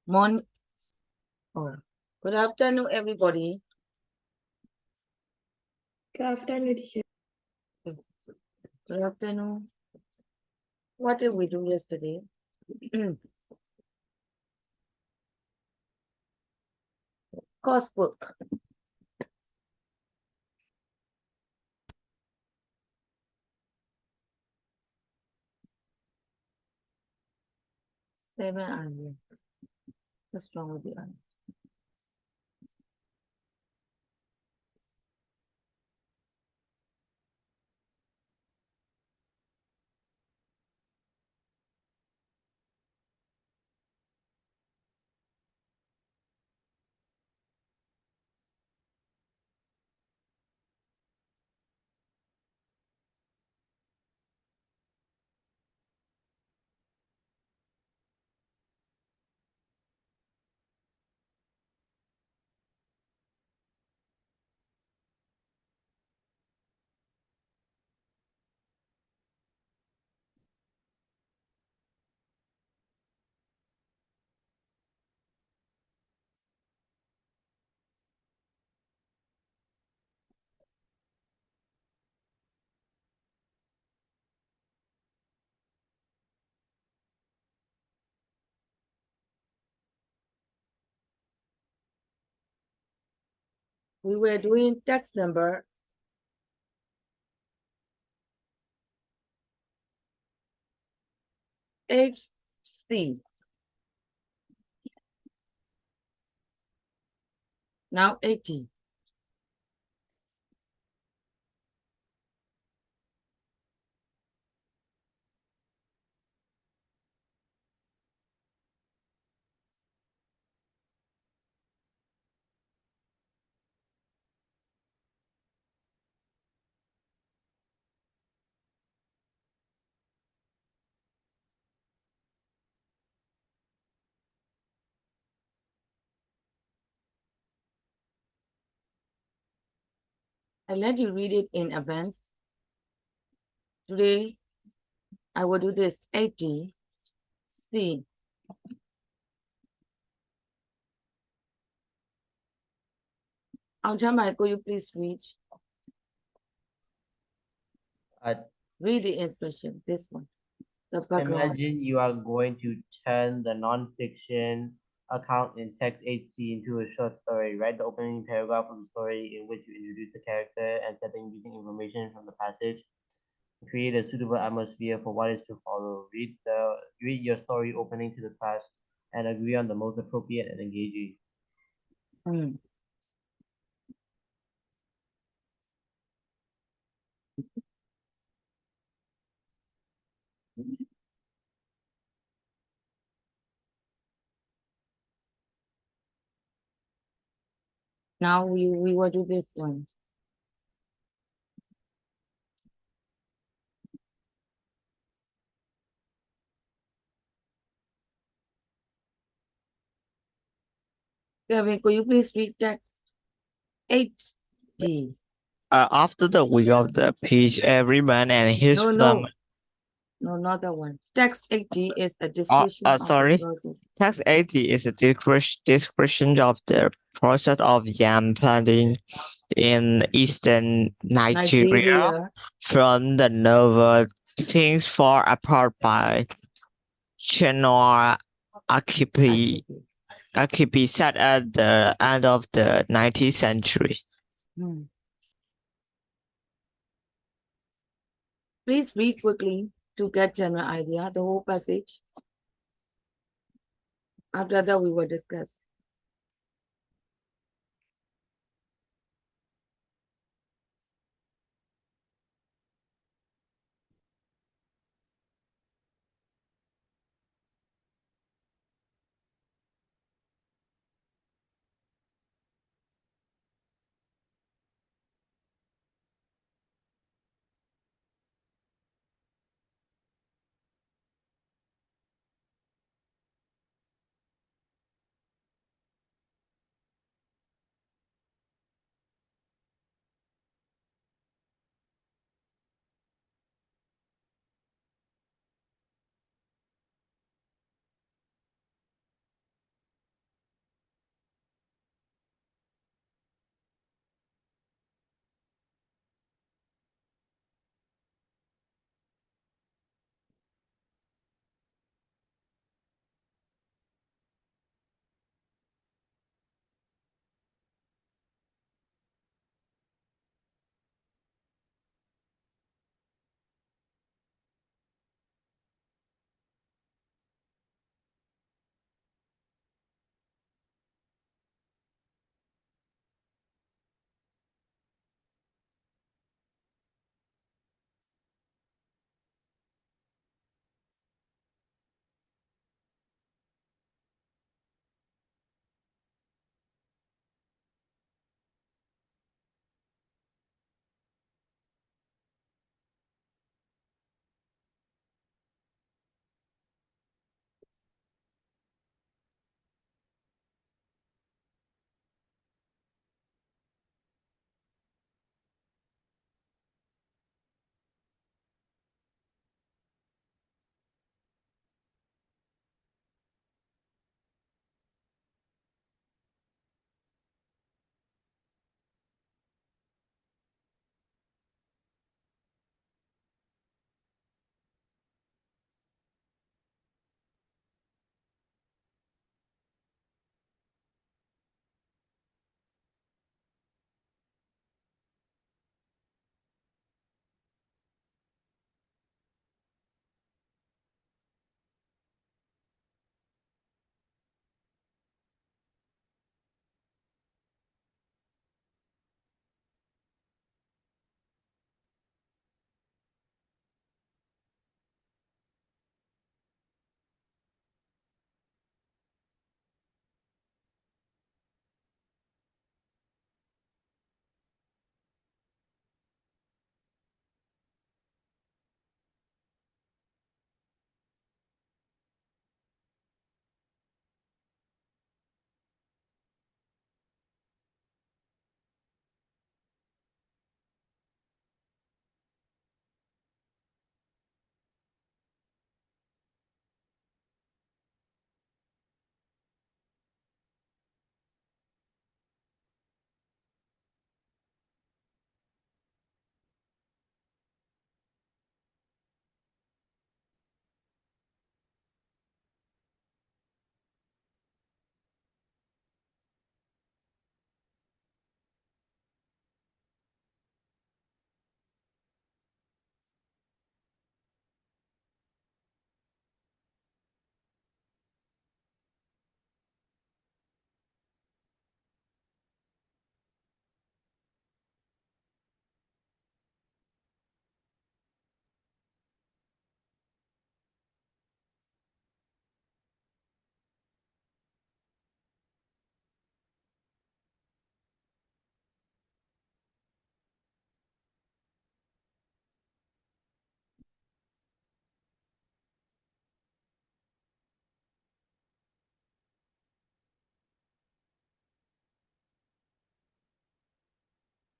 Mon. Oh, good afternoon, everybody. Good afternoon, teacher. Good afternoon. What did we do yesterday? Course book. Seven and what's wrong with the eye? We were doing text number 8C. Now 80. I let you read it in advance. Today, I will do this 80C. Aljamai, could you please read? Read the instruction, this one. The background. Imagine you are going to turn the non-fiction account in text 8C into a short story. Write the opening paragraph of the story in which you introduce the character and setting using information from the passage. Create a suitable atmosphere for what is to follow. Read your story opening to the class and agree on the most appropriate and engaging. Now we will do this one. Kevin, could you please read text 8G? After the week of the peace, every man and his No, not that one. Text 8G is a description of sorry. the process. Text 80 is a description of the process of yam planting in eastern Nigeria from the novel Things Far Apart by Chinua Achebe set at the end of the 19th century. Please read quickly to get general idea, the whole passage. After that, we will discuss.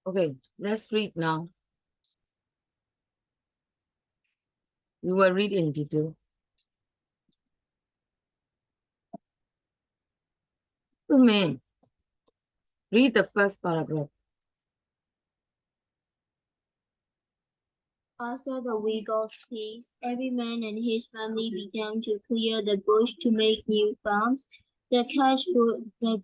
Okay, let's read now. We will read in detail. May read the first paragraph. After the week of peace, every man and his family began to clear the bush to make new farms. The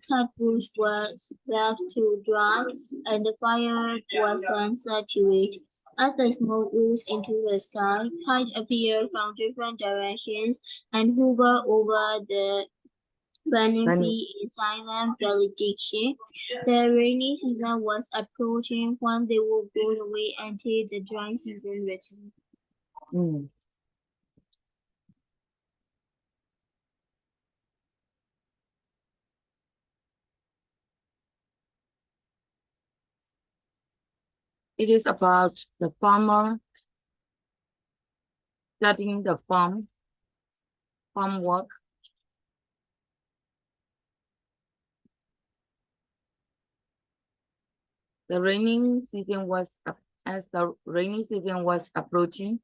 cut bush was left to dry, and the fire was then set to it. As the smoke rose into the sky, kites appeared from different directions and hovered over the Benefit in silent valediction. The rainy season was approaching when they would go away until the dry season returned. Mm. It is about the farmer studying the farm work. The raining season was as the rainy season was approaching.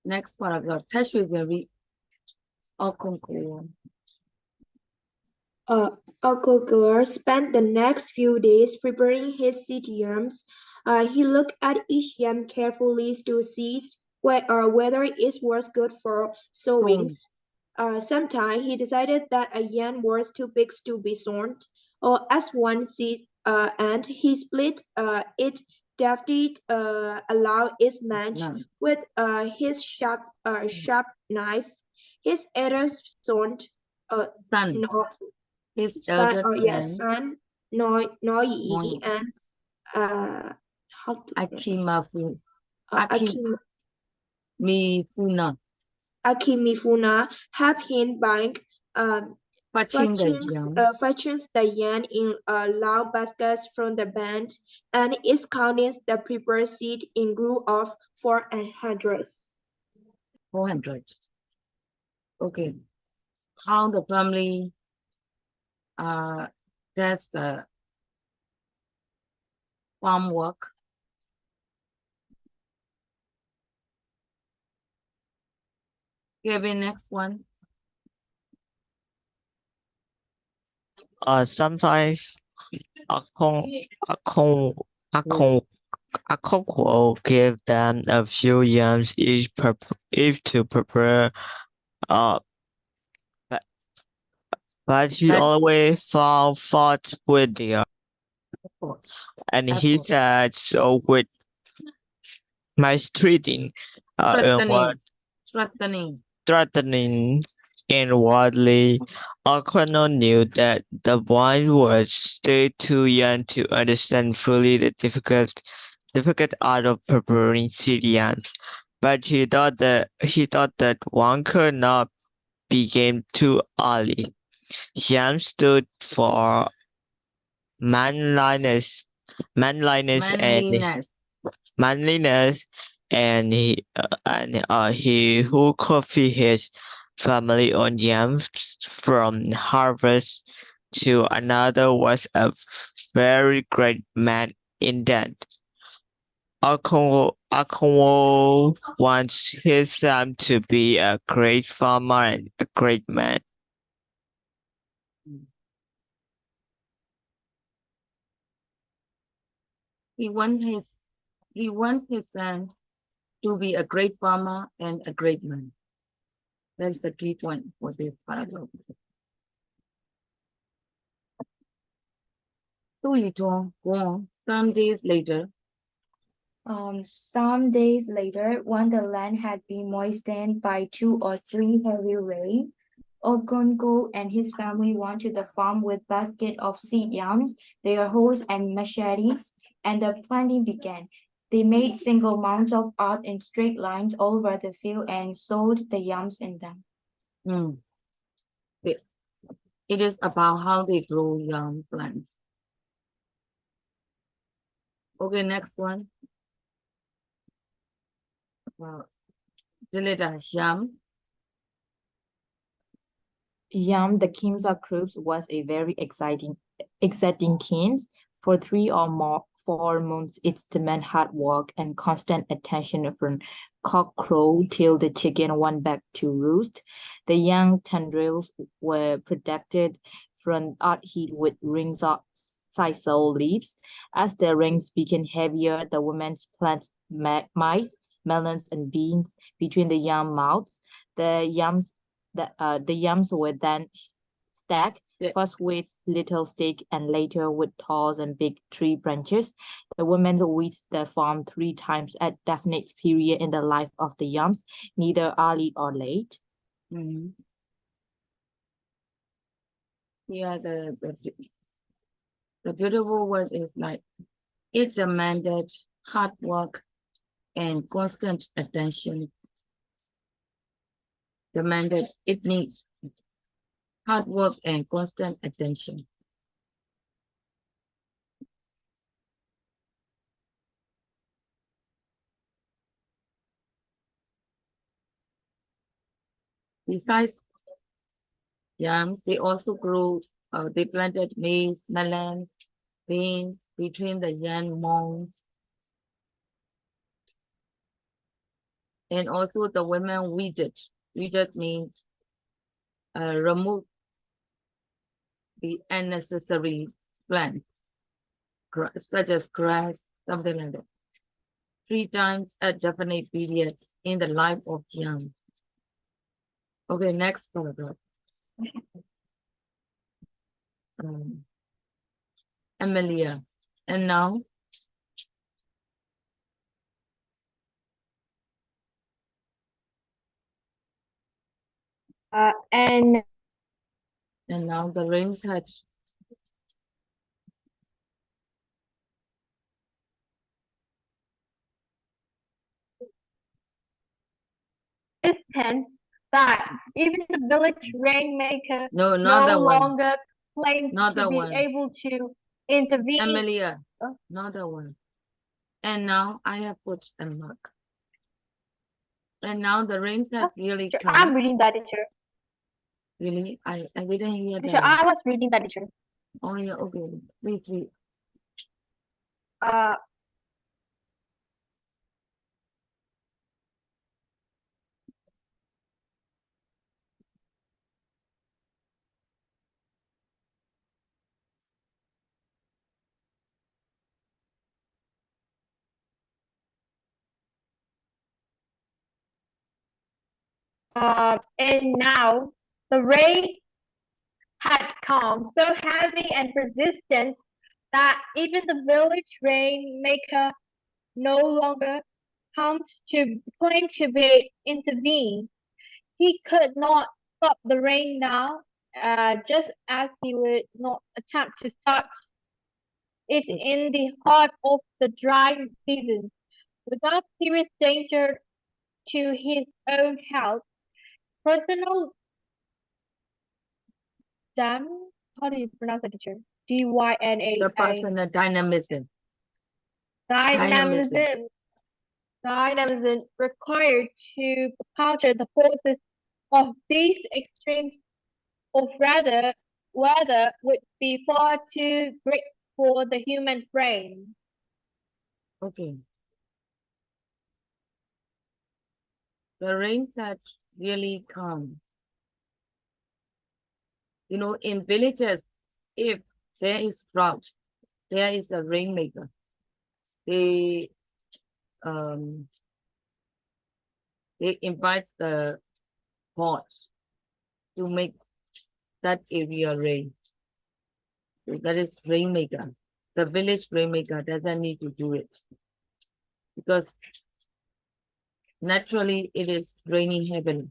Next paragraph. Tesh will read. Okonkwo spent the next few days preparing his seed yams. He looked at each yam carefully to see whether it was good for sowings. Sometimes he decided that a yam was too big to be sown, or as one seed, and he split it deftly, allowed its match with his sharp knife. His other son, Son. no, His son, eldest son, Noi and how to Akimafu. Akim, Mifuna. Akimifuna helped him buying Fetching the fetches the yarn in long baskets from the band, and is counting the prepared seed in group of 400. 400. Okay. How the family does the farm work. Kevin, next one. Sometimes Okonkwo give them a few yams each to prepare. But he always found fault with the and he said so with mistreating, threatening inwardly. O'Connell knew that the boy was still too young to understand fully the difficult art of preparing cereals, but he thought that one could not begin too early. Yam stood for manliness, and he who could feed his family on yams from harvest to another was a very great man indeed. Okonkwo wants his son to be a great farmer and a great man. He wants his son to be a great farmer and a great man. That's the key point for this paragraph. So you go on. Some days later, when the land had been moistened by 2 or 3 heavy rains, Okonkwo and his family went to the farm with baskets of seed yams, their hoes and machetes, and the planting began. They made single mounds of earth in straight lines all over the field and sowed the yams in them. It is about how they grow young plants. Okay, next one. Well, Dilita, Yam. Yam, the king of crops, was a very exciting king. For 4 months, it demanded hard work and constant attention from cockcrow till the chicken went back to roost. The young tendrils were protected from hot heat with rings of sisal leaves. As the rings became heavier, the women planted maize, melons, and beans between the yam mouths. The yams were then stacked, Yeah. first with little stick and later with tall and big tree branches. The women weed the farm 3 times at definite period in the life of the yams, neither early or late. Mhm. Yeah, the beautiful word is like it demanded hard work and constant attention. It needs hard work and constant attention. Besides yams, they also they planted maize, melons, beans between the yam mounds. And also the women weeded. Weeded means remove the unnecessary plants, such as grass, something like that. 3 times at definite periods in the life of yams. Okay, next paragraph. Amelia. And now, And the rains had intent that even the village rainmaker no, no not that one. longer claimed Not to that be one. able to intervene. Amelia, Oh. not that one. And now I have put a mark. And now the rains have really Teacher, come. I'm reading that, teacher. Really? I didn't hear Teacher, that. I was reading that, teacher. Oh yeah, okay. Please read. Uh, and now the rain had come so heavy and persistent that even the village rainmaker no longer comes to claim to be intervened. He could not stop the rain now, just as he would not attempt to start it in the heart of the dry season, without serious danger to his own health. Personal dam, how do you pronounce that, teacher? The Dynamism. personal dynamism. Dynamism required to counter the forces of these extremes of weather would be far too great for the human brain. Okay. The rains had really come. You know, in villages, if there is drought, there is a rainmaker. They invite the pot to make that area rain. So that is rainmaker. The village rainmaker doesn't need to do it because naturally it is raining heavily.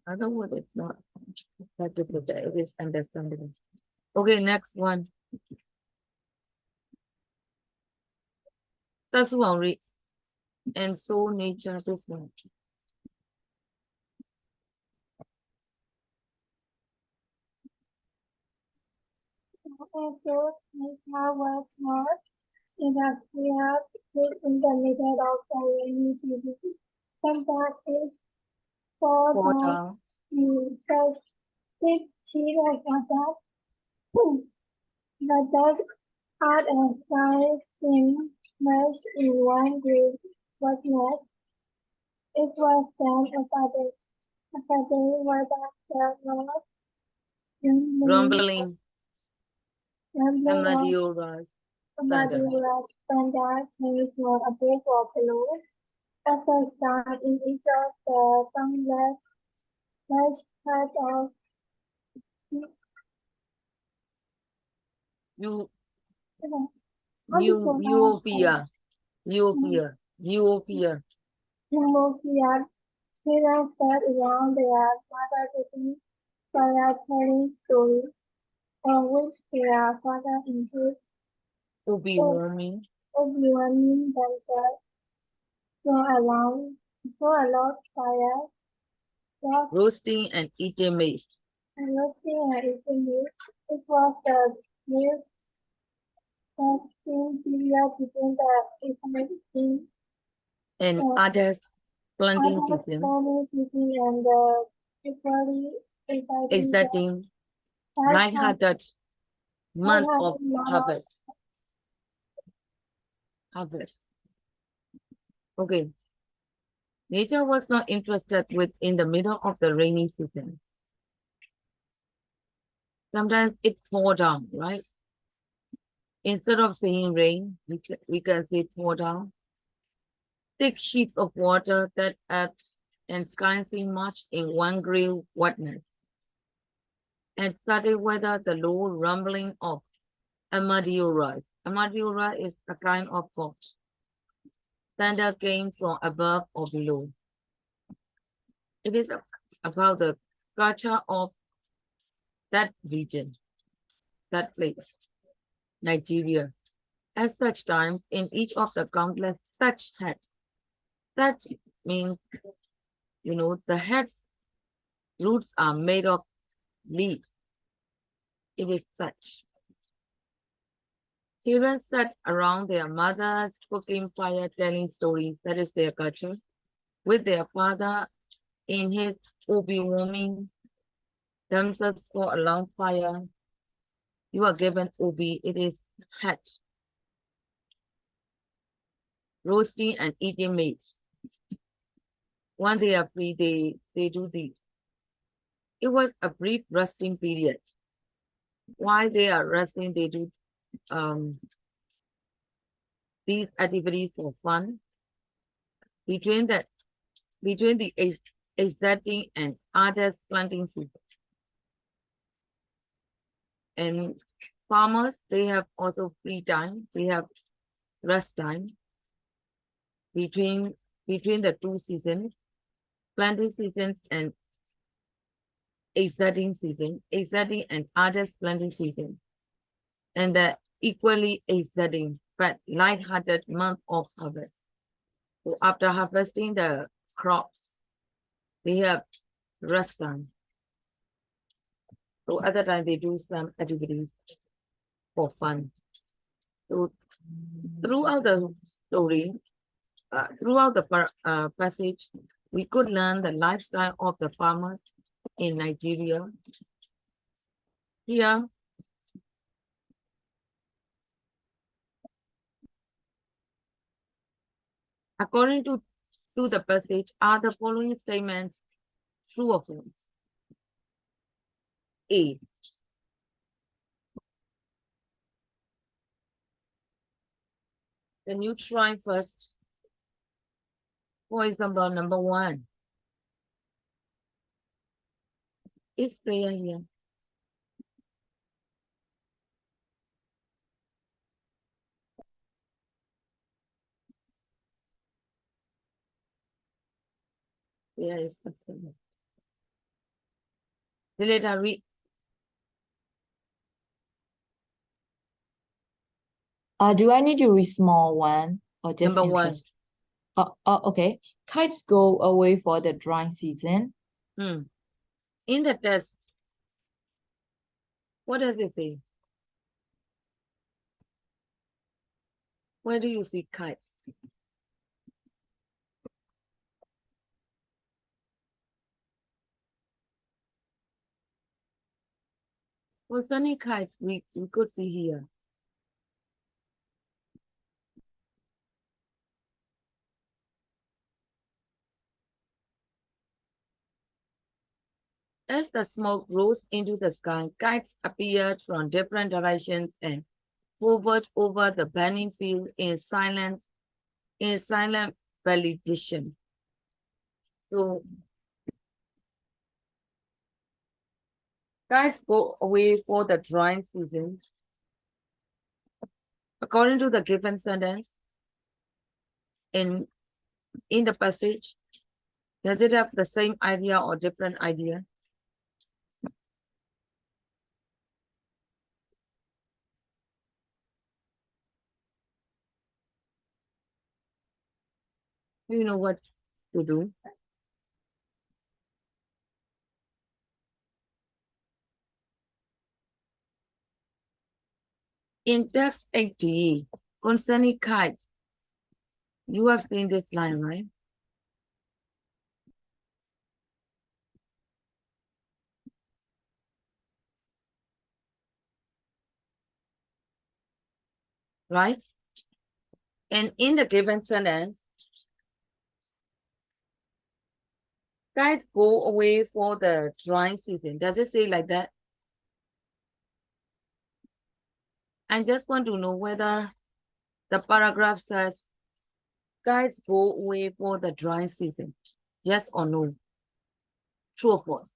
Other word, it's not that difficult. It is understandable. Okay, next one. That's one read. And so nature this one. episode, nature was not interfered with in the middle of the rainy season. Sometimes it's for Fall the down. first big sheet of water. The dust art and sky seemed merged in one great whiteness. It was then a sudden weather that was Rumbling. rumbling of Amadioras. Madeira standard case was above or below. As a start in each of the countless large part of You Utopian Utopia. students sat around their mother getting fire-telling stories, on which their father insisted Obi-Warming. overwhelming themselves for a log fire, lost Roasting and eating maize. and roasting and eating meat. It was the milk testing period between the existing And Oh. others planting season. season and the equally Exciting, light-hearted month of harvest. Okay. Nature was not interested in the middle of the rainy season. Sometimes it pour down, right? Instead of saying rain, we can say pour down. Thick sheets of water that act and ensconcing much in one gray whiteness. And study whether the low rumbling of Amadioras. Amadioras is a kind of pot. Thunder came from above or below. It is about the culture of that region, that place, Nigeria. At such times, in each of the countless thatched heads, that means, the head's roots are made of leaves. It is thatch. Children sat around their mothers, cooking fire, telling stories, that is their culture, with their father in his obi warming themselves for a long fire. You are given obi, it is hat. Roasting and eating maize. When they are free, they do this. It was a brief resting period. While they are resting, they do these activities for fun. Between the exciting and others planting season. And farmers, they have also free time. They have rest time between the two seasons, planting seasons and exciting season, exciting and others planting season. And the equally exciting but light-hearted month of harvest. So after harvesting the crops, they have rest time. So other time they do some activities for fun. So throughout the story, throughout the passage, we could learn the lifestyle of the farmers in Nigeria. Here, according to the passage, are the following statements true or false? A. Can you try first? For example, number 1. Is prayer here? Prayer is absolute. Later read. Do I need to read small one or just Number 1. interest? Okay. Kites go away for the drying season. In the test, what does it say? Where do you see kites? Well, sunny kites we could see here. As the smoke rose into the sky, kites appeared from different directions and hovered over the burning field in silent validation. So kites go away for the drying season. According to the given sentence in the passage, does it have the same idea or different idea? Do you know what to do? In text 80, concerning kites, you have seen this line, right? Right? And in the given sentence, kites go away for the drying season. Does it say like that? I just want to know whether the paragraph says kites go away for the drying season. Yes or no? True or false?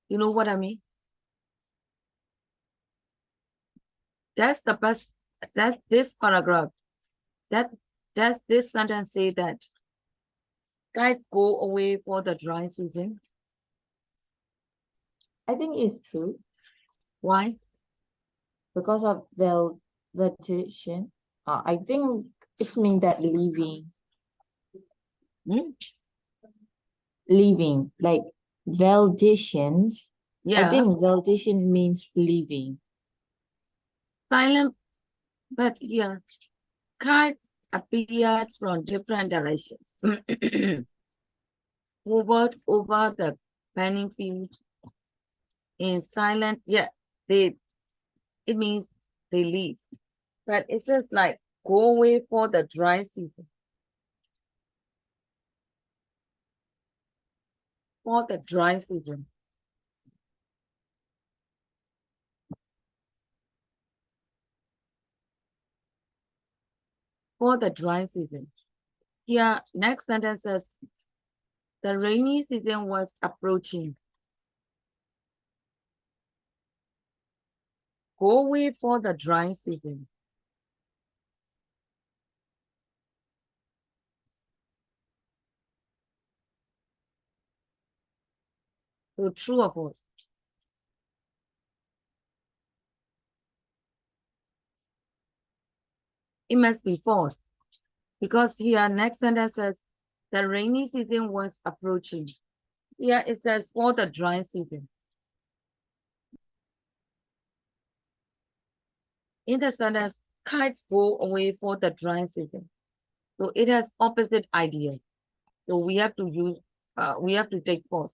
You know what I mean? That's the best, that's this paragraph. Does this sentence say that kites go away for the dry season? I think it's true Why? because of vegetation. I think it means that living, Hmm? like vegetation. I Yeah, think vegetation means living. silent, but yeah, kites appeared from different directions. Hovered over the panning field in silent, yeah, it means they leave. But it says like go away for the dry season. For the dry season. For the dry season. Here, next sentence says the rainy season was approaching. Go away for the dry season. So true or false? It must be false. Because here, next sentence says the rainy season was approaching. Here it says for the dry season. In the sentence, kites go away for the dry season. So it has opposite ideas. So we have to use, we have to take false.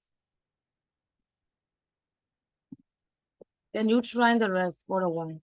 Can you try the rest for a while?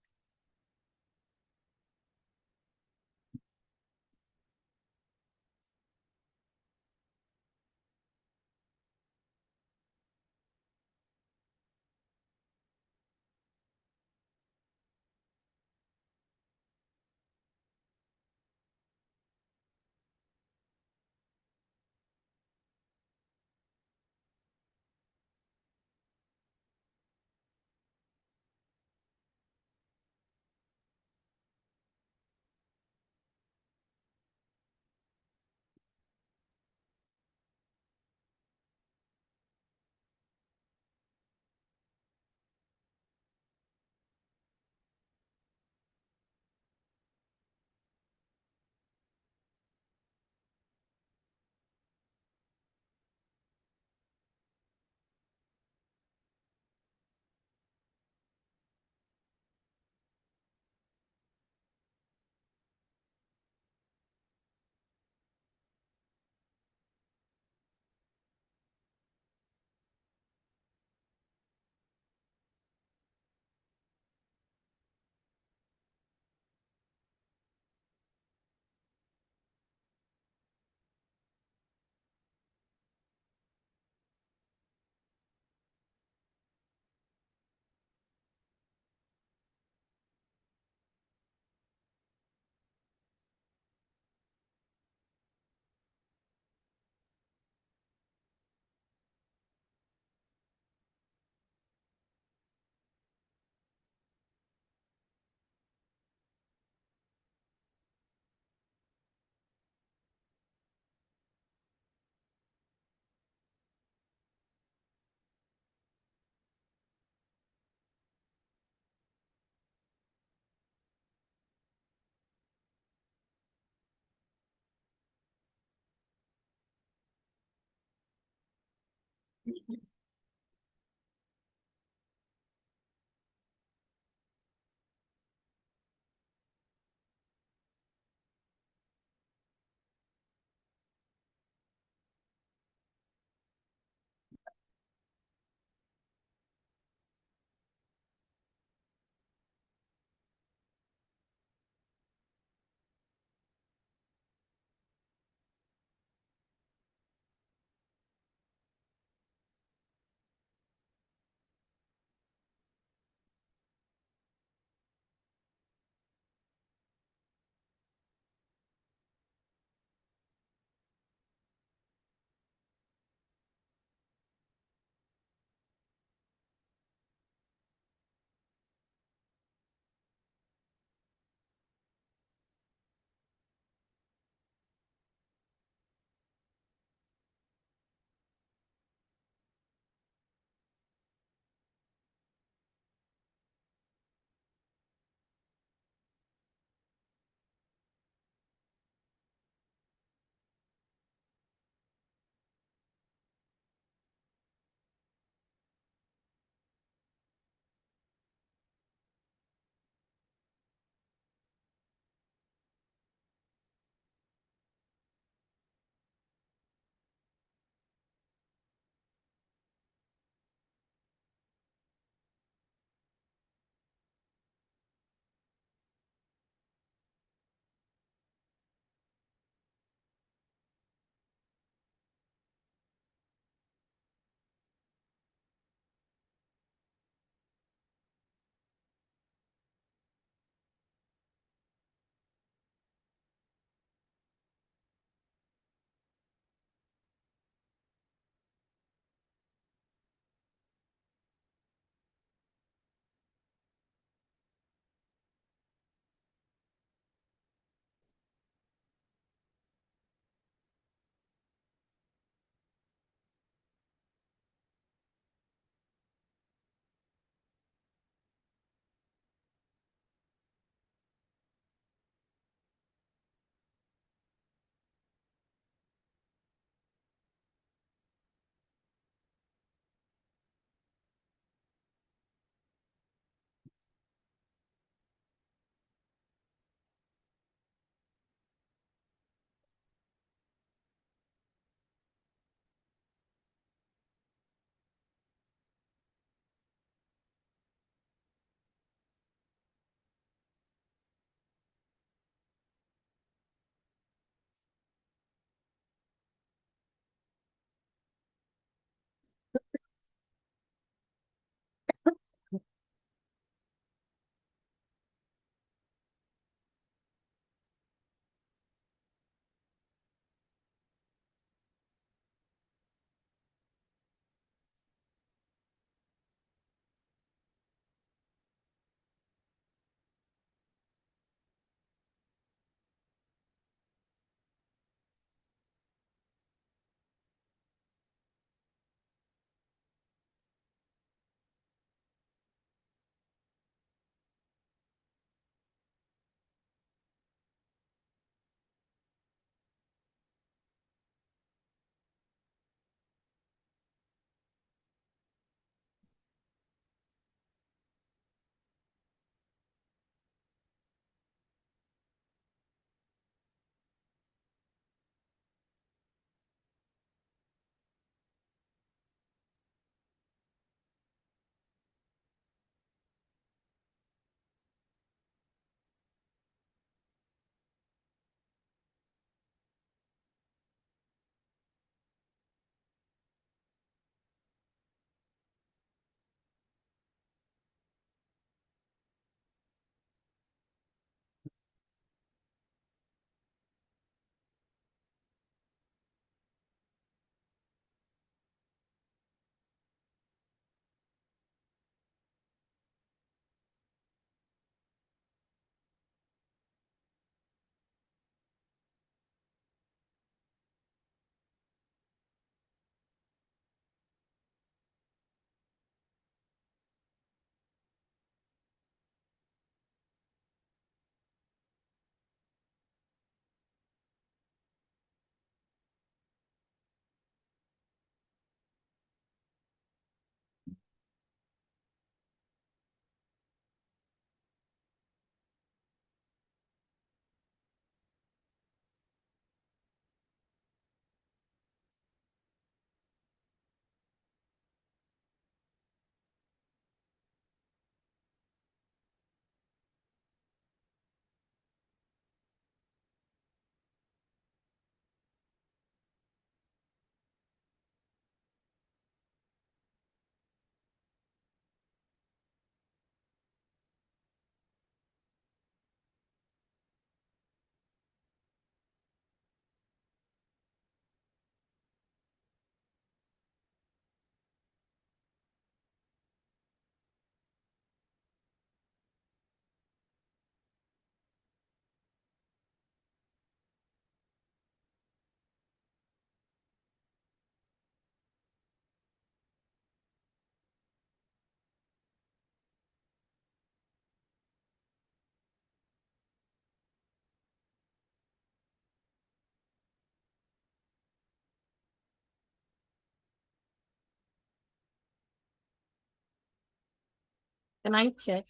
Can I check?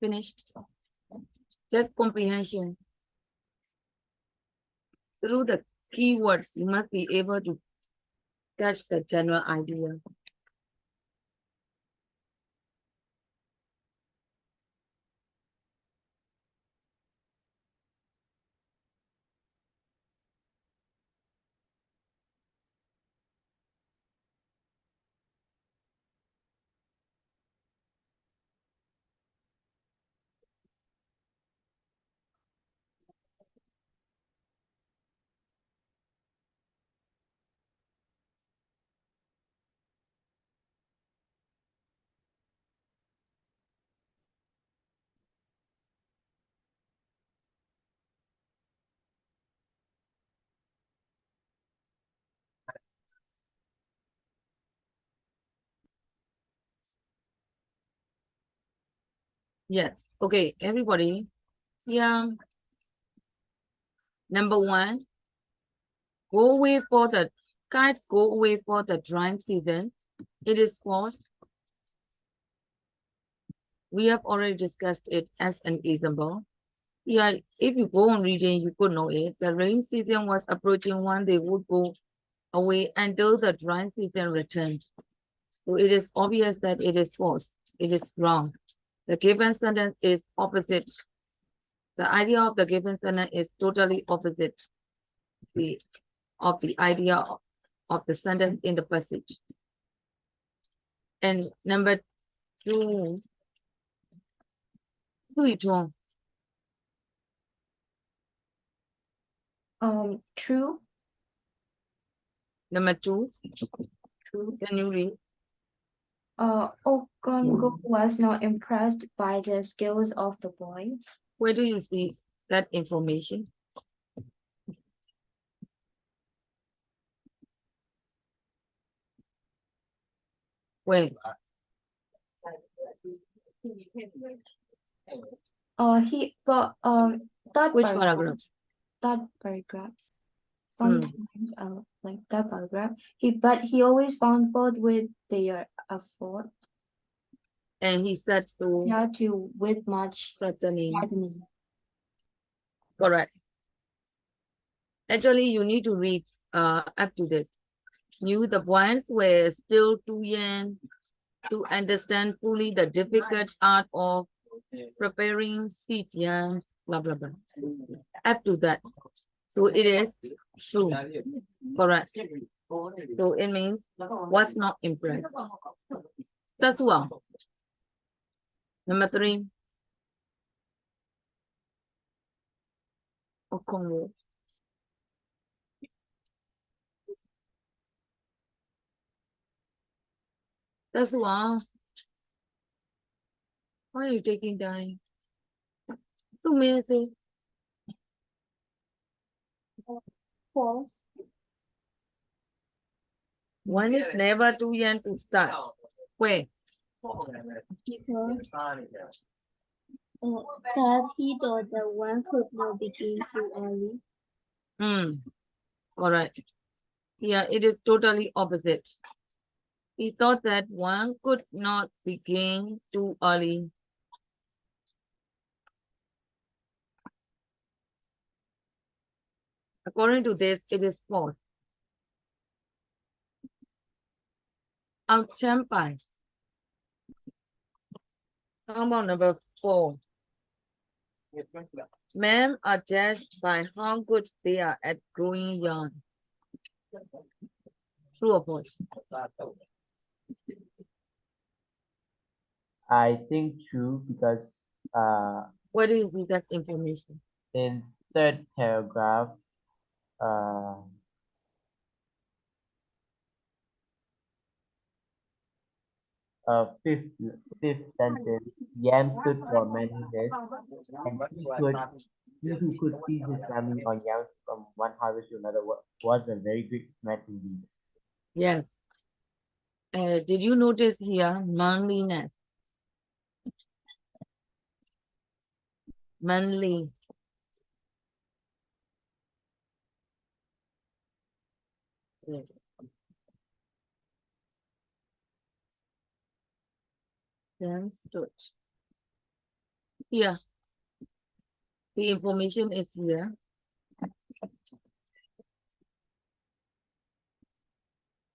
Finished. Just comprehension. Through the keywords, you must be able to catch the general idea. Yes. Okay, everybody. Yeah. Number one, go away for the kites go away for the drying season. It is false. We have already discussed it as an example. Yeah, if you go on reading, you could know it. The rain season was approaching when they would go away until the dry season returned. So it is obvious that it is false. It is wrong. The given sentence is opposite. The idea of the given sentence is totally opposite of the idea of the sentence in the passage. And number two, true. True. Number two, True. can you read? Okongo was not impressed by the skills of the boys. Where do you see that information? Where? That Which paragraph, paragraph? that paragraph. Sometimes like that paragraph. But he always found fault with their effort. And he said so. Yeah, to with much Threatening. hardening. Correct. Actually, you need to read up to this. Knew the boys were still too young to understand fully the difficult art of preparing seed yams, blah, blah, blah. Up to that. So it is true. Correct. So it means was not impressed. That's one. Number three. Okongo. That's one. Why are you taking time? So many. False. One is never too young to start. Where? Because that he thought that one could not begin too early. All right. Yeah, it is totally opposite. He thought that one could not begin too early. According to this, it is false. Outchampai. How about number 4? Men are judged by how good they are at growing yarn. True or false? I think true because Where do you see that information? in third paragraph, fifth sentence, Yam stood for many years, and he who could feed his family on yams from one harvest to another was a very great man indeed. Yes. Did you notice here manliness? Manly. Yes. Jan stood. Here. The information is here.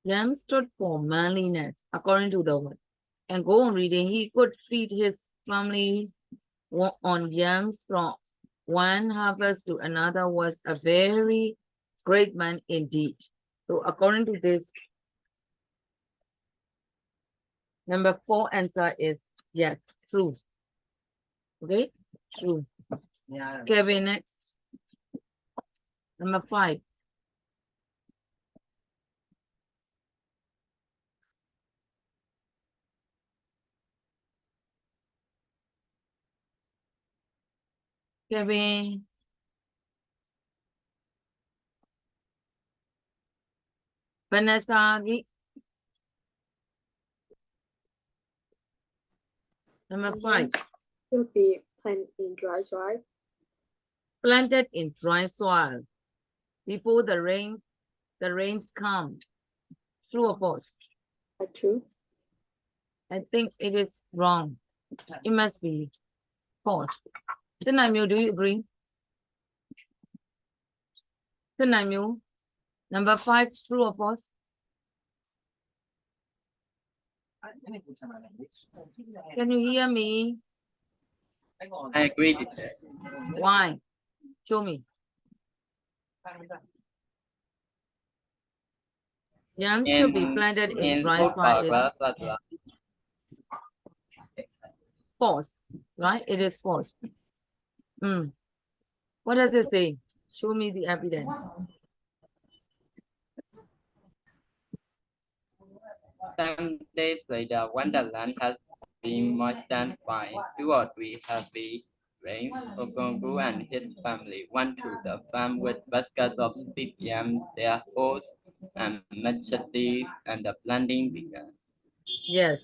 Jan stood for manliness, according to the word. And go on reading. He could feed his family on yams from one harvest to another, was a very great man indeed. So according to this, number 4 answer is yes, true. Okay, true. Yeah. Kevin, next. Number 5. Kevin. Vanessa, read. Number 5. Should be planted in dry soil. Planted in dry soil before the rains come. True or false? True. I think it is wrong. It must be false. Tên này do you agree? Tên này number 5, true or false? Can you hear me? I agree with that. Why? Show me. Yams should be planted in dry both soil. Is paragraphs as well. false, right? It is false. What does it say? Show me the evidence. Some days later, when the land has been moistened by 2 or 3 heavy rains, Ogongu and his family went to the farm with baskets of sweet yams, their hoes, and machetes, and the planting began. Yes.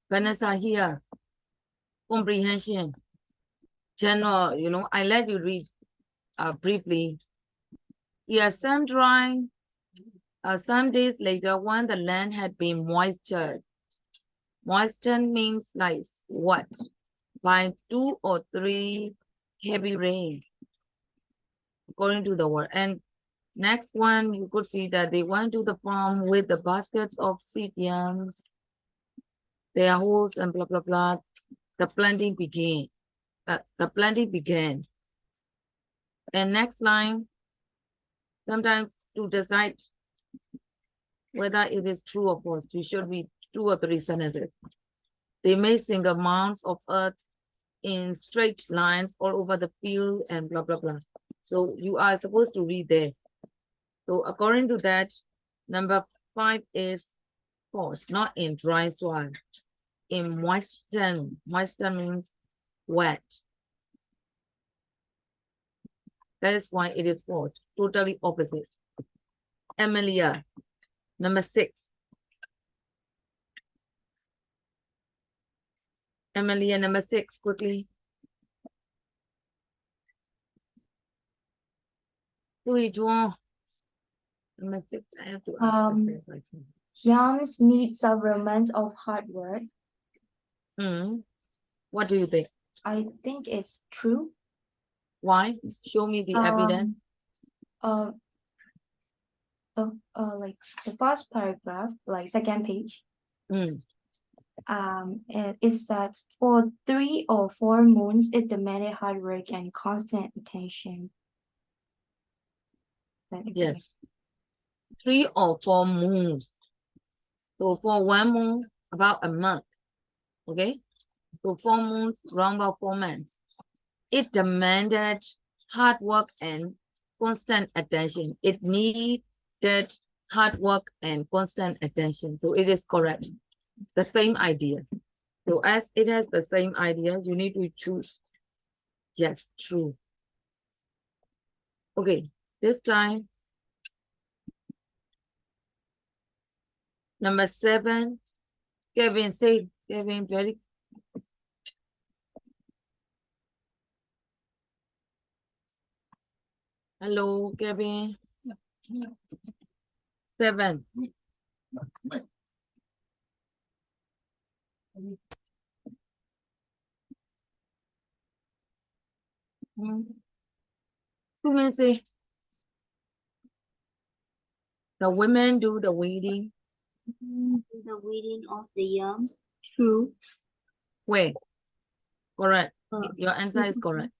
Vanessa here. Comprehension. General, I let you read briefly. Yes, some days later, when the land had been moistured. Moistened means like what? By 2 or 3 heavy rain, according to the word. And next one, you could see that they went to the farm with the baskets of seed yams, their hoes, and blah, blah, blah. The planting began. And next line, sometimes to decide whether it is true or false, you should read 2 or 3 sentences. They made single mounds of earth in straight lines all over the field and blah, blah, blah. So you are supposed to read there. So according to that, number 5 is false, not in dry soil. In moisten means wet. That is why it is false, totally opposite. Emilia, number 6. Emilia, number 6, quickly. Number 6, I have to answer. Yams need several months of hard work. What do you think? I think it's true. Why? Show me the evidence. Like the first paragraph, like second page. It says for 3 or 4 moons, it demanded hard work and constant attention. Yes. 3 or 4 moons. So for 1 moon, about a month. Okay. So 4 moons, around about 4 months. It demanded hard work and constant attention. It needed hard work and constant attention. So it is correct. The same idea. So as it has the same idea, you need to choose. Yes, true. Okay, this time. Number 7. Kevin, say, Kevin, very. Hello, Kevin. 7. Who may say the women do the weeding? The weeding of the yams. True. Where? Correct. Uh, Your answer is correct.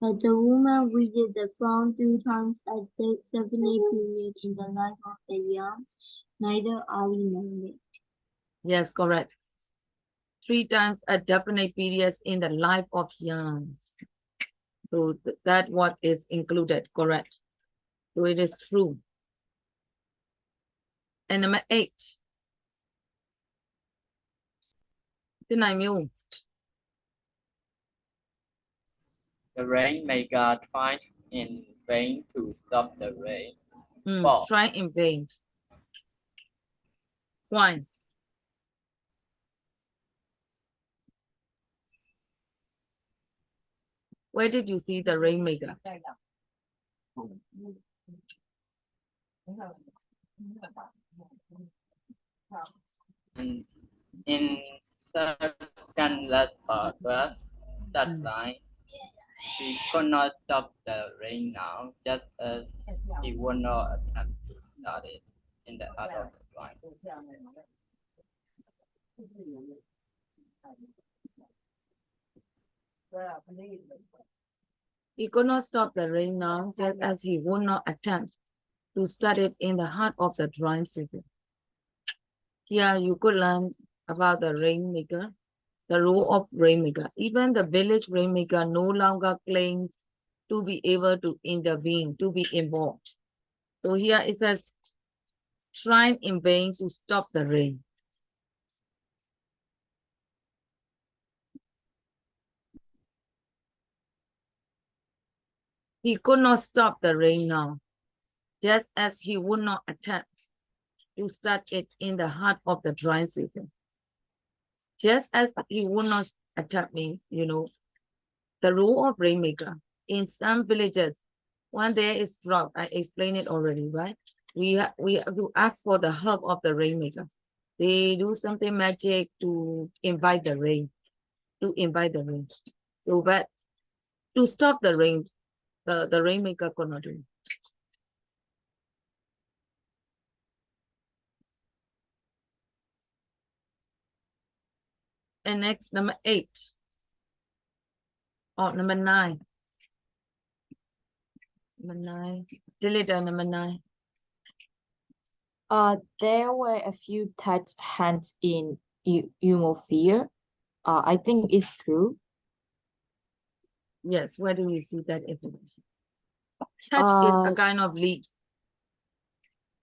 But the woman weeded the farm 2 times at the 7-day period in the life of the yams. Neither are we married. Yes, correct. 3 times a definite periods in the life of yams. So that what is included, correct. So it is true. And number 8. Tin này Miu. The rainmaker tried in vain to stop the rain. Four. Try in vain. Why? Where did you see the rainmaker? And in second last paragraph, that line, he could not stop the rain now, just as he would not attempt to start it in the other line. He could not stop the rain now, just as he would not attempt to start it in the heart of the dry season. Here you could learn about the rainmaker, the role of rainmaker. Even the village rainmaker no longer claims to be able to intervene, to be involved. So here it says, trying in vain to stop the rain. He could not stop the rain now, just as he would not attempt to start it in the heart of the dry season. Just as he would not attempt me, the role of rainmaker. In some villages, when there is drought, I explained it already, right? We have to ask for the help of the rainmaker. They do something magic to invite the rain, So, but to stop the rain, the rainmaker could not do it. And next, number 8. Or number 9. Number 9. Delete number 9. There were a few touched hands in Umuofia. I think it's true. Yes, where do we see that information? Touch is a kind of leaves.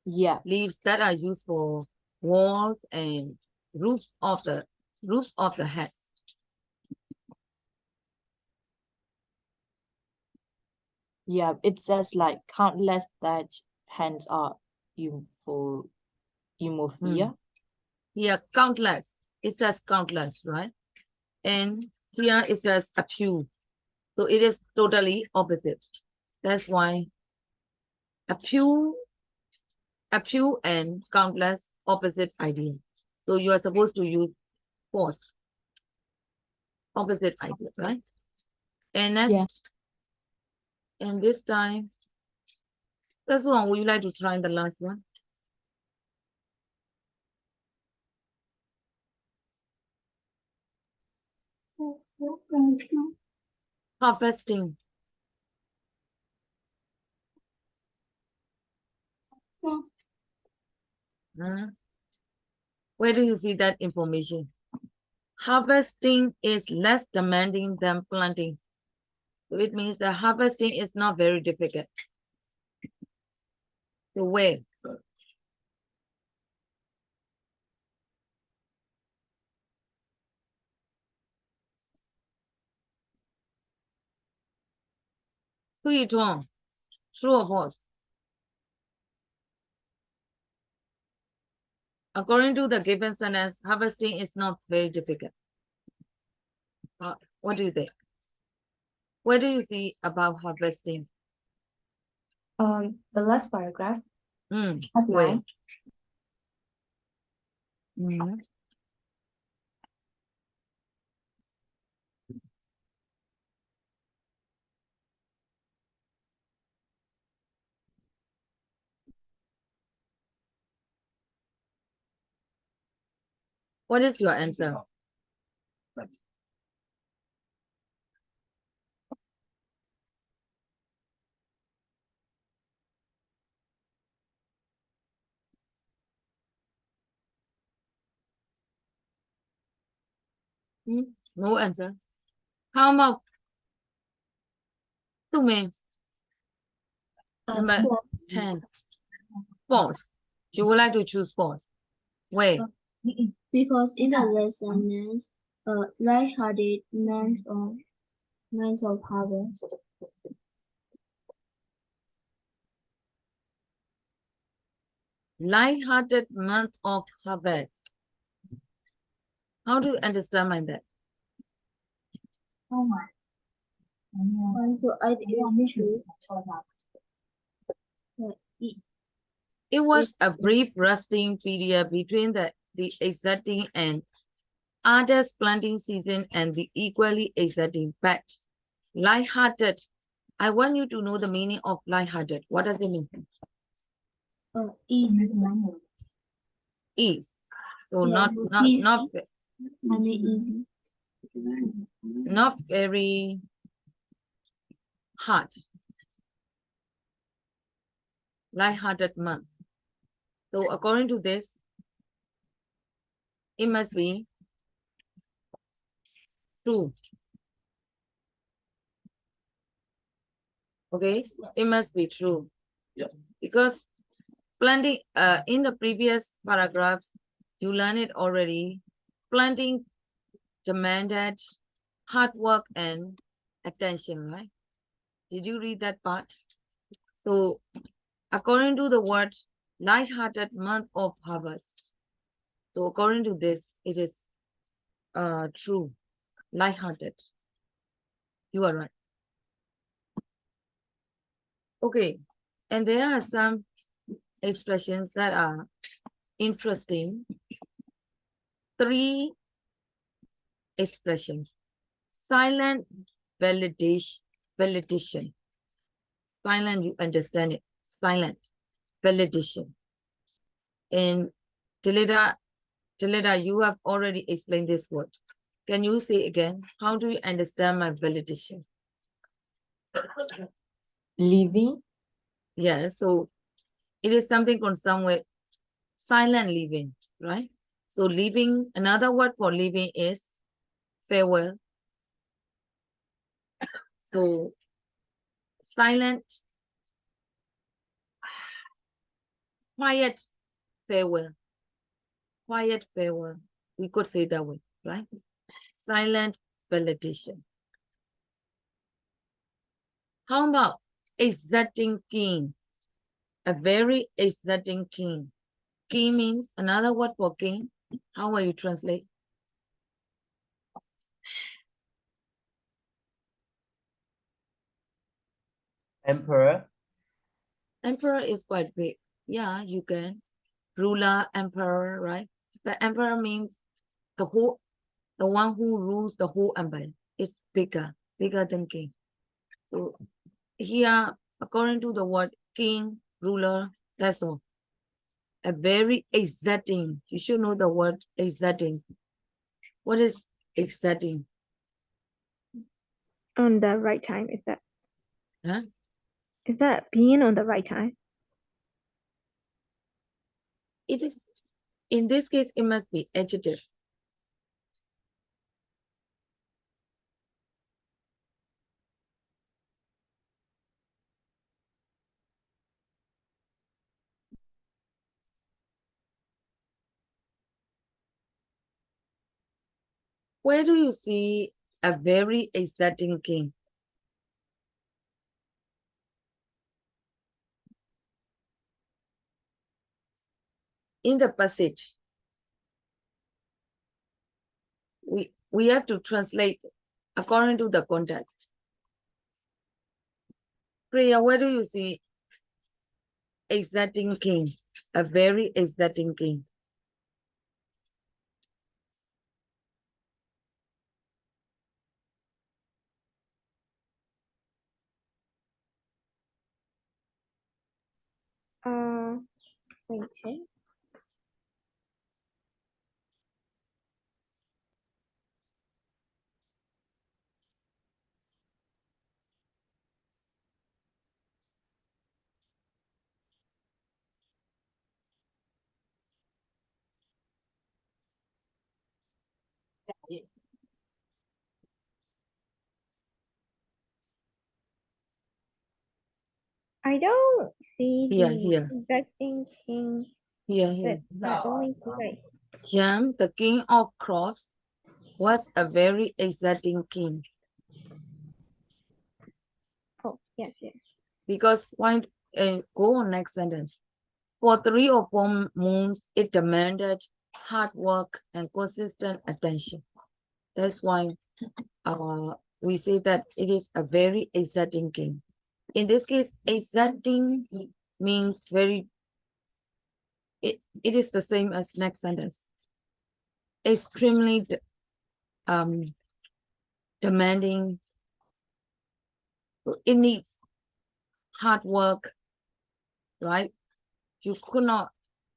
Yeah. Leaves that are used for walls and roofs of the huts. Yeah, it says like countless touched hands are Umuofia. Here, countless. It says countless, right? And here it says a few. So it is totally opposite. That's why a few and countless opposite idea. So you are supposed to use force. Opposite idea, right? And next, Yeah. and this time, this one, would you like to try the last one? Harvesting. Where do you see that information? Harvesting is less demanding than planting. So it means that harvesting is not very difficult. So where? True or false? According to the given sentence, harvesting is not very difficult. What do you think? What do you see about harvesting? The last paragraph. That's Where? mine. What is your answer? No answer. How about Tume? Number 10. False. You would like to choose false. Wait. Because in the lesson means light-hearted months of harvest. Light-hearted month of harvest. How do you understand my that? So I is true. It was a brief resting period between the exciting and others planting season and the equally exciting batch. Light-hearted. I want you to know the meaning of light-hearted. What does it mean? Easy. Ease. So Yeah, easy. I mean easy. Not very hard. Light-hearted month. So according to this, it must be true. Okay, it must be true. Yeah. Because planting in the previous paragraphs, you learned it already. Planting demanded hard work and attention, right? Did you read that part? So according to the word light-hearted month of harvest. So according to this, it is true. Light-hearted. You are right. Okay, and there are some expressions that are interesting. 3 expressions. Silent validation. Silent, you understand it. Silent validation. And Tilida, you have already explained this word. Can you say again? How do you understand my validation? Living. Yeah, so it is something concerned with silent living, right? So living, another word for living is farewell. So silent, quiet farewell. Quiet farewell. We could say that way, right? Silent validation. How about exacting king? A very exacting king. King means another word for king. How will you translate? Emperor. Emperor is quite big. Yeah, you can. Ruler, emperor, right? But emperor means the one who rules the whole empire. It's bigger than king. So here, according to the word king, ruler, that's all. A very exacting. You should know the word exacting. What is exacting? On the right time, is that? Huh? Is that being on the right time? It is, in this case, it must be adjective. Where do you see a very exacting king? In the passage. We have to translate according to the context. Priya, where do you see exacting king? A very exacting king. Wait, okay. I don't see Here, the here. exacting king, Here. but I only see like Jam, the king of crops, was a very exacting king. oh yes. Because why go on next sentence. For 3 or 4 moons, it demanded hard work and consistent attention. That's why we say that it is a very exacting king. In this case, exacting means very, it is the same as next sentence. Extremely demanding. It needs hard work, right? You could not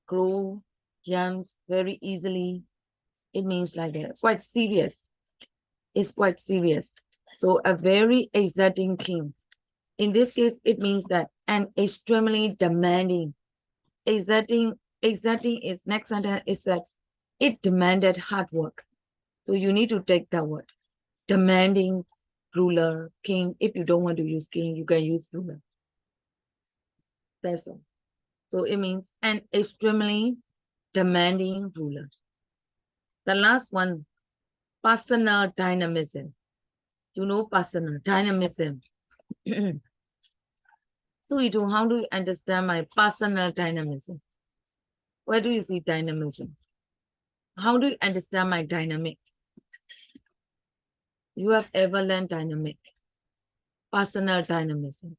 grow yams very easily. It means like that. Quite serious. It's quite serious. So a very exacting king. In this case, it means that an extremely demanding. Exacting is next sentence. It says it demanded hard work. So you need to take that word. Demanding ruler, king. If you don't want to use king, you can use ruler. That's all. So it means an extremely demanding ruler. The last one, personal dynamism. You know personal dynamism. So how do you understand my personal dynamism? Where do you see dynamism? How do you understand my dynamic? You have ever learned dynamic? Personal dynamism.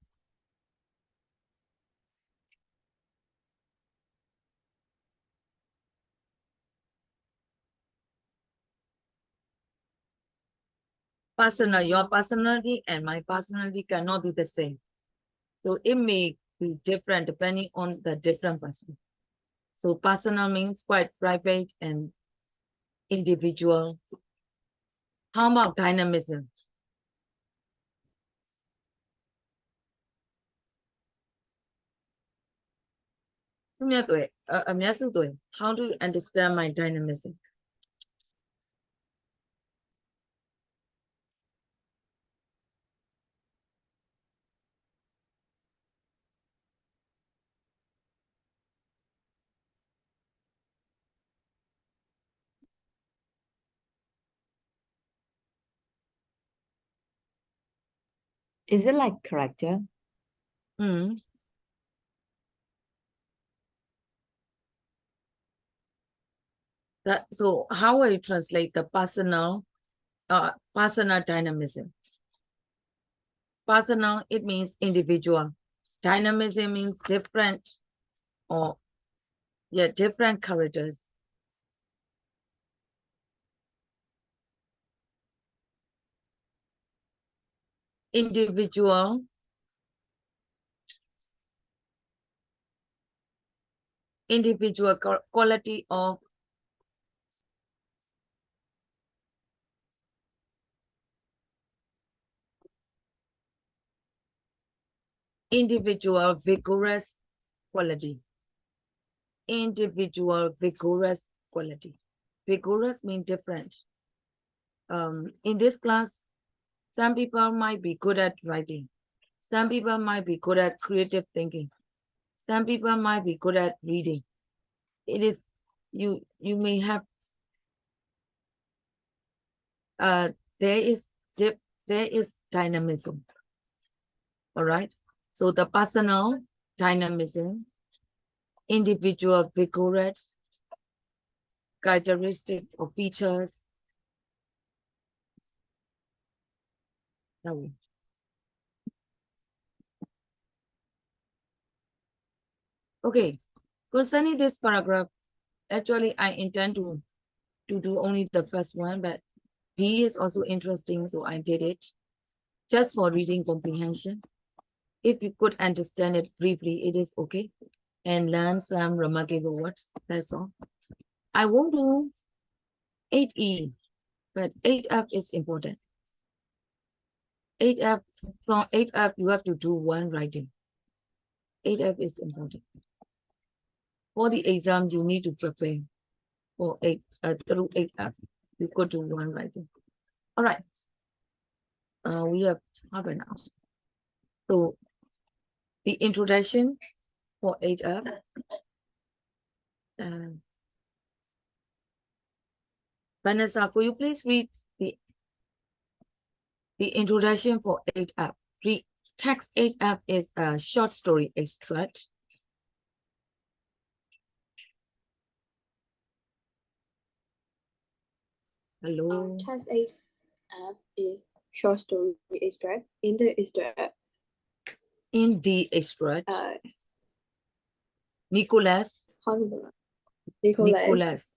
Personal, your personality and my personality cannot be the same. So it may be different depending on the different person. So personal means quite private and individual. How about dynamism? How do you understand my dynamism? Is it like character? So how will you translate the personal dynamism? Personal, it means individual. Dynamism means different or different characters. Individual quality of individual vigorous quality. Individual vigorous quality. Vigorous means different. In this class, some people might be good at writing. Some people might be good at creative thinking. Some people might be good at reading. It is, you may have, there is dynamism. All right. So the personal dynamism, individual vigorous characteristics or features. Okay, concerning this paragraph, actually I intend to do only the first one, but B is also interesting, so I did it just for reading comprehension. If you could understand it briefly, it is okay, and learn some remarkable words, that's all. I won't do 8E, but 8F is important. 8F, from 8F, you have to do one writing. 8F is important. For the exam, you need to prepare for through 8F. You go to one right there. All right. We have half an hour. So the introduction for 8F. Vanessa, could you please read the introduction for 8F? Text 8F is a short story extract. Hello. Task 8 is short story extract. In the extract, Nicholas Nicholas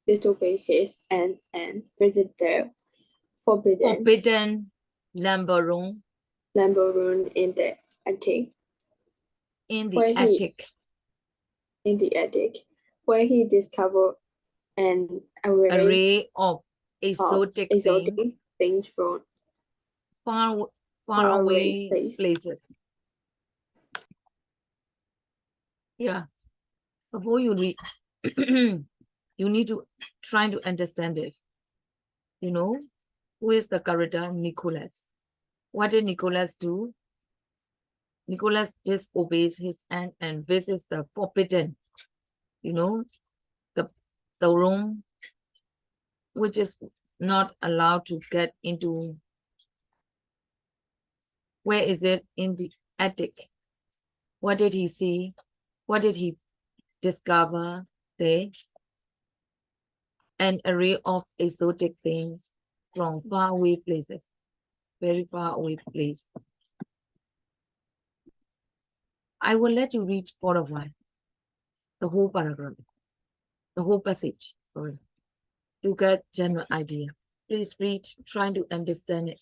disobey his aunt and visit the forbidden Lambaron room in the attic. in Where the attic, where he discovered an array of exotic things from far faraway away places. Yeah. Before you read, you need to try to understand this. You know, who is the character? Nicholas. What did Nicholas do? Nicholas disobeys his aunt and visits the forbidden, you know, the room which is not allowed to get into. Where is it? In the attic. What did he see? What did he discover there? An array of exotic things from faraway places, very far away place. I will let you read part of one, the whole paragraph, the whole passage, sorry, to get general idea. Please read, trying to understand it.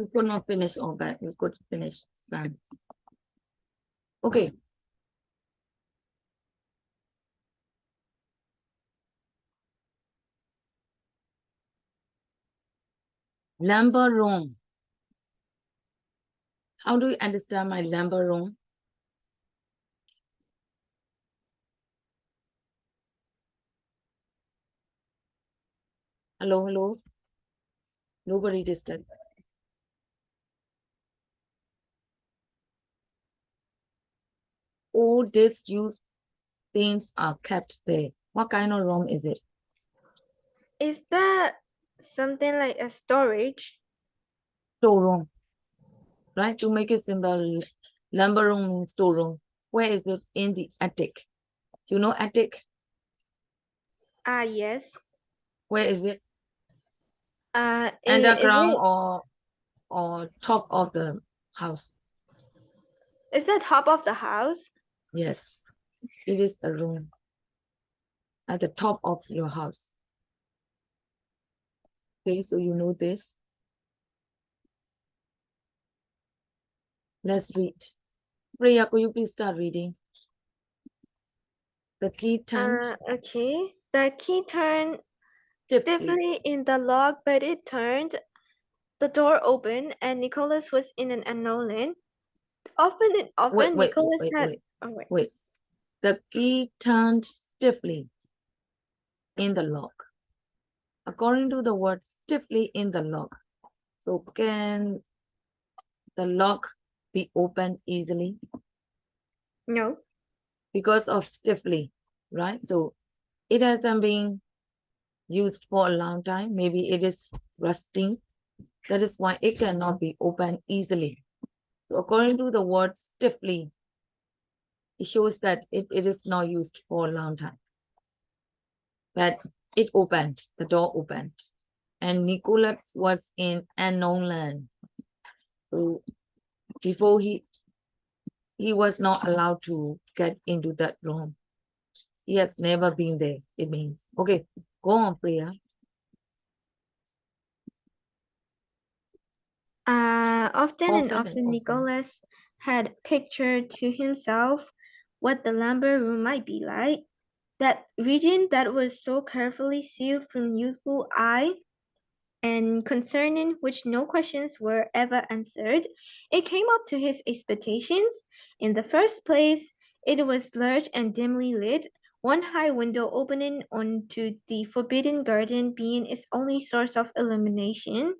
You could not finish all that. You could finish that. Okay. Lumber room. How do you understand my lumber room? Hello, hello. Nobody discussed. All these used things are kept there. What kind of room is it? Is that something like a storage? Storeroom. Right? To make it simple, lumber room means storeroom. Where is it? In the attic. You know attic? Ah, yes. Where is it? Is Underground it, or top of the house? is it top of the house? Yes, it is a room at the top of your house. Okay, so you know this. Let's read. Priya, could you please start reading? The key turned Okay. The key turned stiffly. stiffly in the lock, but it turned. The door opened, and Nicholas was in an unknown land. Often and often, Nicholas had. Oh, wait. Wait. The key turned stiffly in the lock. According to the word stiffly in the lock. So can the lock be opened easily? No. Because of stiffly, right? So it hasn't been used for a long time. Maybe it is rusting. That is why it cannot be opened easily. So according to the word stiffly, it shows that it is not used for a long time. But it opened, the door opened. And Nicholas was in unknown land. So before he was not allowed to get into that room. He has never been there, it means. Okay, go on, Priya. Often and Often and often often. Nicholas had pictured to himself what the lumber room might be like. That region that was so carefully sealed from youthful eye and concerning which no questions were ever answered, it came up to his expectations. In the first place, it was large and dimly lit, one high window opening onto the forbidden garden being its only source of illumination.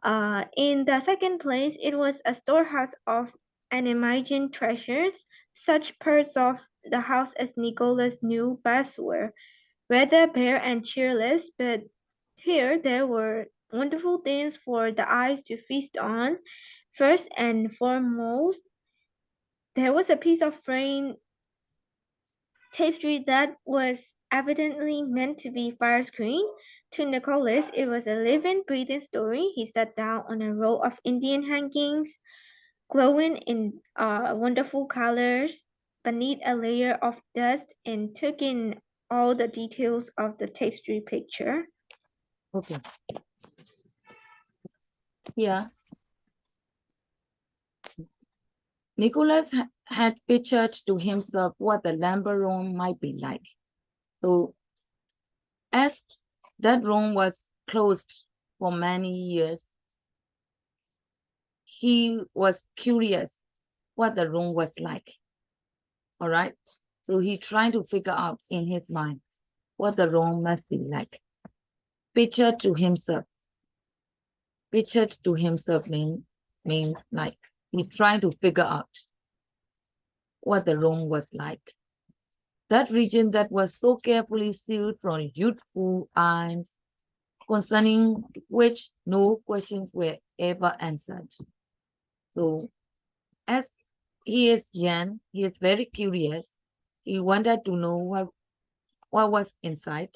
In the second place, it was a storehouse of unimagined treasures. Such parts of the house as Nicholas knew best were rather bare and cheerless, but here there were wonderful things for the eyes to feast on. First and foremost, there was a piece of framed tapestry that was evidently meant to be fire screen. To Nicholas, it was a living, breathing story. He sat down on a row of Indian hangings, glowing in wonderful colors, beneath a layer of dust, and took in all the details of the tapestry picture. Okay. Here, Nicholas had pictured to himself what the lumber room might be like. So, as that room was closed for many years, he was curious what the room was like. All right. So he tried to figure out in his mind what the room must be like. Picture to himself. Pictured to himself means like he tried to figure out what the room was like. That region that was so carefully sealed from youthful eyes, concerning which no questions were ever answered. So, as he is young, he is very curious. He wanted to know what was inside.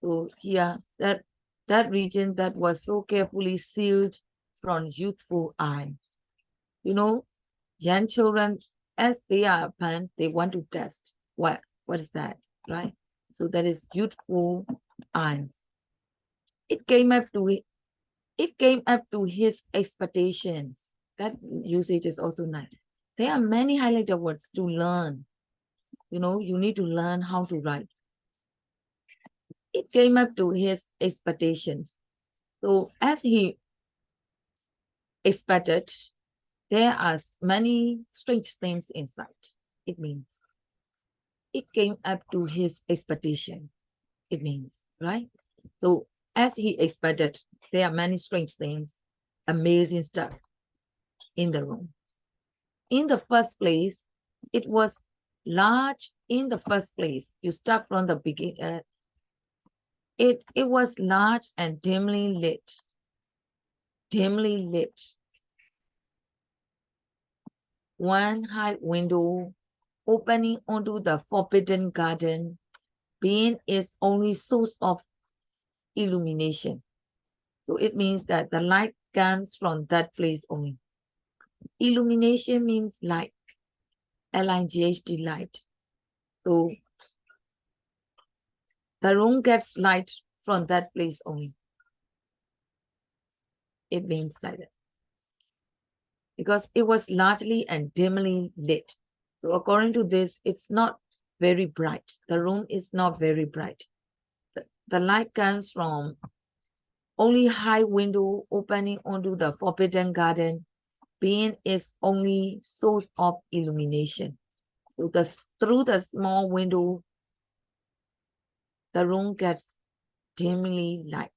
So here, that region that was so carefully sealed from youthful eyes. You know, young children, as they are apparent, they want to test what is that, right? So that is youthful eyes. It came up to his expectations. That usage is also nice. There are many highlighted words to learn. You know, you need to learn how to write. It came up to his expectations. So as he expected, there are many strange things inside. It means it came up to his expectation. It means, right? So as he expected, there are many strange things, amazing stuff in the room. In the first place, it was large. In the first place, you start from the beginning. It was large and dimly lit. Dimly lit. One high window opening onto the forbidden garden, being its only source of illumination. So it means that the light comes from that place only. Illumination means light, L-I-G-H-T, light. So the room gets light from that place only. It means like that. Because it was largely and dimly lit. So according to this, it's not very bright. The room is not very bright. The light comes from only high window opening onto the forbidden garden, being its only source of illumination. So through the small window, the room gets dimly light.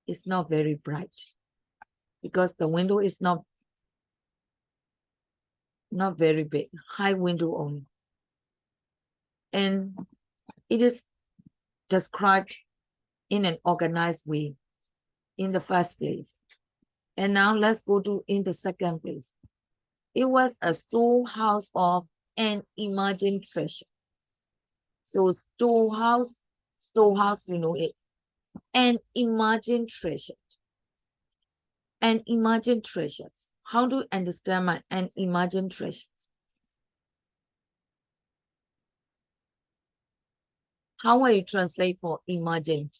It's not very bright because the window is not very big, high window only. And it is described in an organized way in the first place. And now let's go to in the second place. It was a storehouse of an imagined treasure. So storehouse, you know it. An imagined treasure. An imagined treasures. How do you understand an imagined treasures? How will you translate for imagined?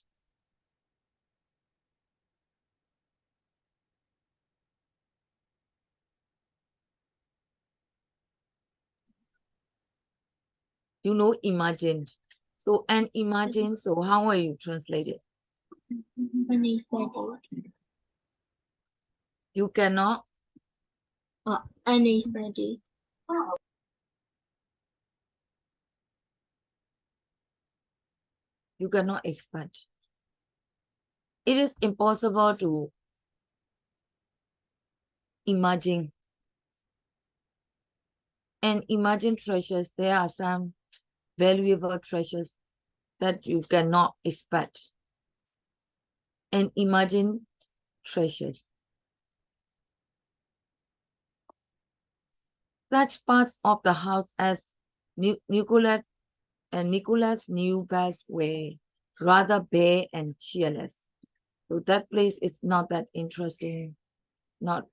You know, imagined. So, and imagine, so how will you translate it? Unexpected. You cannot, Unexpected. you cannot expect. It is impossible to imagine. And imagine treasures, there are some valuable treasures that you cannot expect. And imagine treasures. Such parts of the house as Nicholas knew best were rather bare and cheerless. So that place is not that interesting, not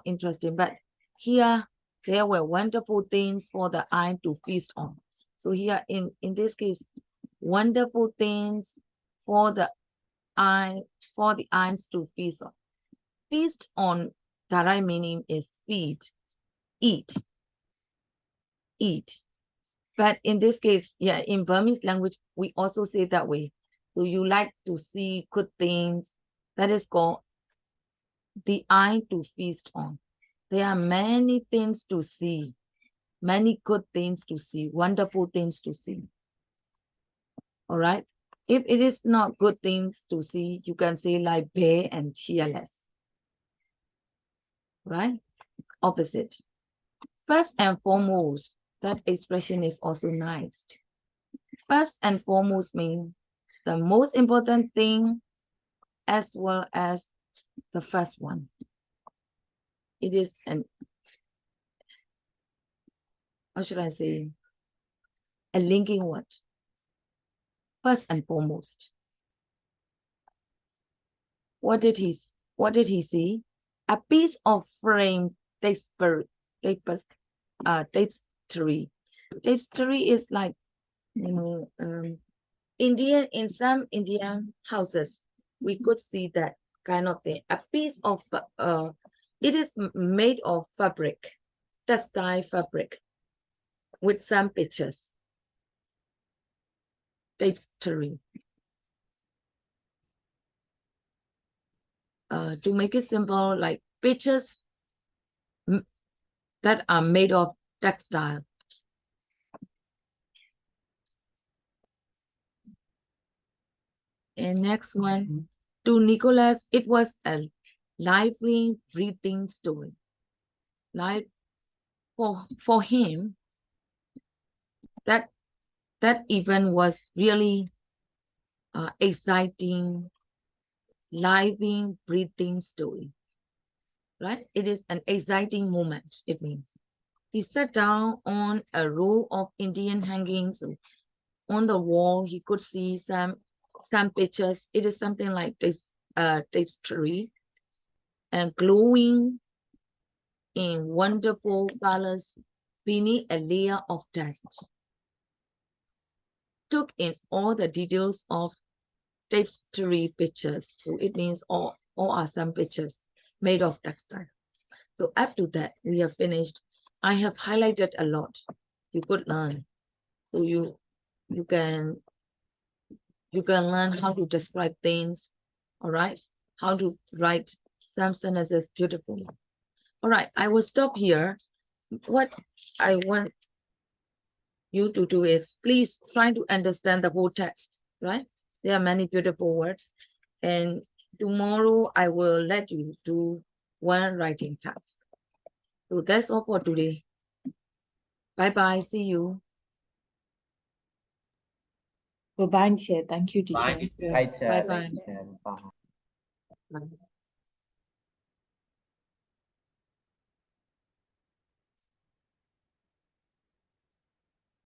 interesting. But here there were wonderful things for the eye to feast on. So here in this case, wonderful things for the eyes to feast on. Feast on, direct meaning is feed, eat. But in this case, yeah, in Burmese language, we also say that way. So you like to see good things. That is called the eye to feast on. There are many things to see, many good things to see, wonderful things to see. All right. If it is not good things to see, you can say like bare and cheerless. Right? Opposite. First and foremost, that expression is also nice. First and foremost means the most important thing as well as the first one. It is an, how should I say, a linking word. First and foremost. What did he see? A piece of framed tapestry. Tapestry is like, you know, in some Indian houses, we could see that kind of thing. A piece of, it is made of fabric, textile fabric, with some pictures. Tapestry. To make it simple, like pictures that are made of textile. And next one, to Nicholas, it was a lively, breathing story. Like for him, that event was really exciting, living, breathing story. Right? It is an exciting moment, it means. He sat down on a row of Indian hangings. On the wall, he could see some pictures. It is something like this tapestry and glowing in wonderful colors beneath a layer of dust. Took in all the details of tapestry pictures. So it means all are some pictures made of textile. So up to that, we have finished. I have highlighted a lot. You could learn. So you can learn how to describe things, all right? How to write some sentences beautifully. All right, I will stop here. What I want you to do is please try to understand the whole text, right? There are many beautiful words. And tomorrow I will let you do one writing task. So that's all for today. Bye-bye, see you. Bye-bye, teacher. Thank you, teacher. Bye, teacher. Bye, teacher. Bye-bye. Thank you, teacher. Bye. Bye.